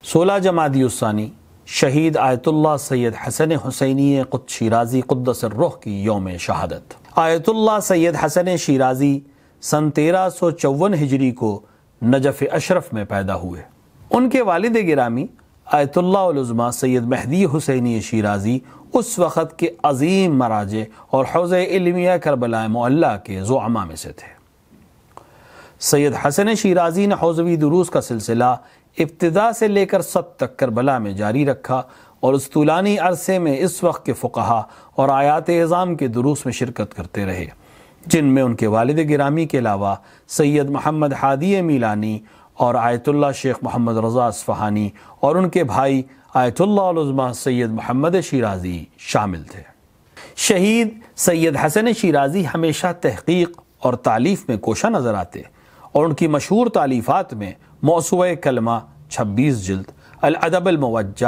16 جمادی الثانی شہید آیت اللہ سید حسن حسینی قدس شیرازی قدس الروح کی یوم شہادت۔ آیت اللہ سید حسن شیرازی سن 1354 ہجری کو نجف اشرف میں پیدا ہوئے۔ ان کے والد گرامی آیت اللہ العظمہ سید مہدی حسینی شیرازی اس وقت کے عظیم مراجع اور حوزہ علمیہ کربلا معلیٰ کے زعماء میں سے تھے۔ سید حسن شیرازی نے حوزوی دروس کا سلسلہ ابتدا سے لے کر سب تک کربلا میں جاری رکھا اور اس طولانی عرصے میں اس وقت کے فقہا اور آیات اعظام کے دروس میں شرکت کرتے رہے، جن میں ان کے والد گرامی کے علاوہ سید محمد ہادی میلانی اور آیت اللہ شیخ محمد رضا اصفہانی اور ان کے بھائی آیت اللہ العظمہ سید محمد شیرازی شامل تھے۔ شہید سید حسن شیرازی ہمیشہ تحقیق اور تالیف میں کوشاں نظر آتے اور ان کی مشہور تالیفات میں موسوعہ کلمہ 26 جلد، الادب الموجہ،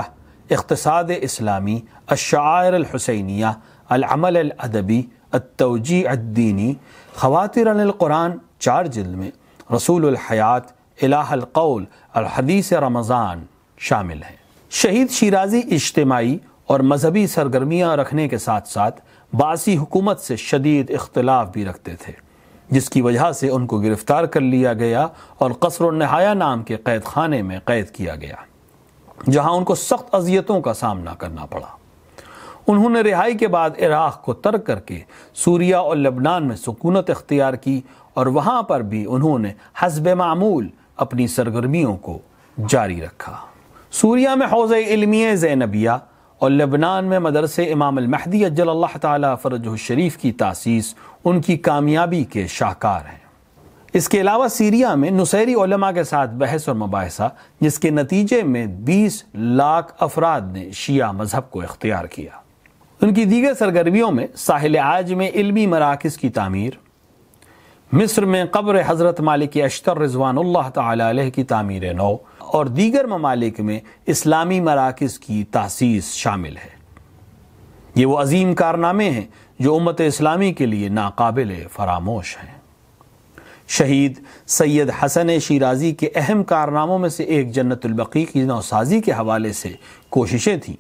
اقتصاد اسلامی، الشعائر الحسینیہ، العمل الادبی، التوجیہ الدینی، خواتر عن القرآن 4 جلد میں، رسول الحیات، الہ القول، الحدیث رمضان شامل ہیں۔ شہید شیرازی اجتماعی اور مذہبی سرگرمیاں رکھنے کے ساتھ ساتھ باسی حکومت سے شدید اختلاف بھی رکھتے تھے، جس کی وجہ سے ان کو گرفتار کر لیا گیا اور قصر النہایہ نام کے قید خانے میں قید کیا گیا، جہاں ان کو سخت اذیتوں کا سامنا کرنا پڑا۔ انہوں نے رہائی کے بعد عراق کو ترک کر کے سوریہ اور لبنان میں سکونت اختیار کی اور وہاں پر بھی انہوں نے حسب معمول اپنی سرگرمیوں کو جاری رکھا۔ سوریہ میں حوزہ علمیہ زینبیہ اور لبنان میں مدرسے امام المہدی عجل اللہ تعالی فرجہ الشریف کی تاسیس ان کی کامیابی کے شاہکار ہیں۔ اس کے علاوہ سیریا میں نصیری علماء کے ساتھ بحث اور مباحثہ، جس کے نتیجے میں 20 لاکھ افراد نے شیعہ مذہب کو اختیار کیا۔ ان کی دیگر سرگرمیوں میں ساحل عاج میں علمی مراکز کی تعمیر، مصر میں قبر حضرت مالک اشتر رضوان اللہ تعالی علیہ کی تعمیر نو اور دیگر ممالک میں اسلامی مراکز کی تاسیس شامل ہے۔ یہ وہ عظیم کارنامے ہیں جو امت اسلامی کے لیے ناقابل فراموش ہیں۔ شہید سید حسن شیرازی کے اہم کارناموں میں سے ایک جنت البقیع کی نوسازی کے حوالے سے کوششیں تھیں۔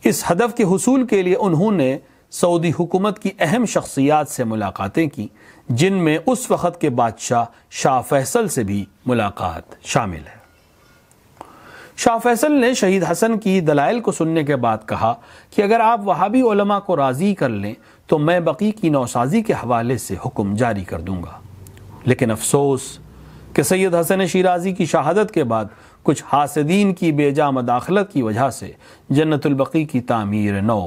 اس ہدف کے حصول کے لیے انہوں نے سعودی حکومت کی اہم شخصیات سے ملاقاتیں کی، جن میں اس وقت کے بادشاہ شاہ فیصل سے بھی ملاقات شامل ہے۔ شاہ فیصل نے شہید حسن کی دلائل کو سننے کے بعد کہا کہ اگر آپ وہابی علماء کو راضی کر لیں تو میں بقیع کی نوسازی کے حوالے سے حکم جاری کر دوں گا، لیکن افسوس کہ سید حسن شیرازی کی شہادت کے بعد کچھ حاسدین کی بے جا مداخلت کی وجہ سے جنت البقیع کی تعمیر نو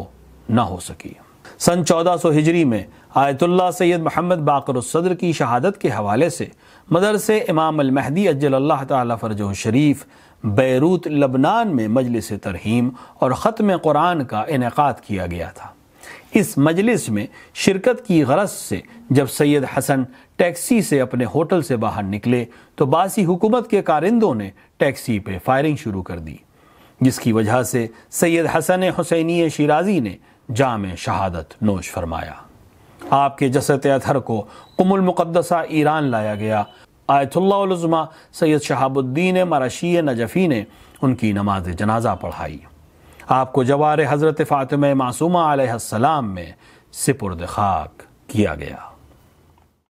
نہ ہو سکی۔ سن 1400 ہجری میں آیت اللہ سید محمد باقر الصدر کی شہادت کے حوالے سے مدرسے امام المہدی عجل اللہ تعالی فرجہ الشریف بیروت لبنان میں مجلس ترحیم اور ختم قرآن کا انعقاد کیا گیا تھا۔ اس مجلس میں شرکت کی غرض سے جب سید حسن ٹیکسی سے اپنے ہوٹل سے باہر نکلے تو باسی حکومت کے کارندوں نے ٹیکسی پہ فائرنگ شروع کر دی، جس کی وجہ سے سید حسن حسینی شیرازی نے جام شہادت نوش فرمایا۔ آپ کے جسد اطہر کو قم المقدسہ ایران لایا گیا۔ آیت اللہ العظمہ سید شہاب الدین مرشی نجفی نے ان کی نماز جنازہ پڑھائی۔ آپ کو جوار حضرت فاطمہ معصومہ علیہ السلام میں سپرد خاک کیا گیا۔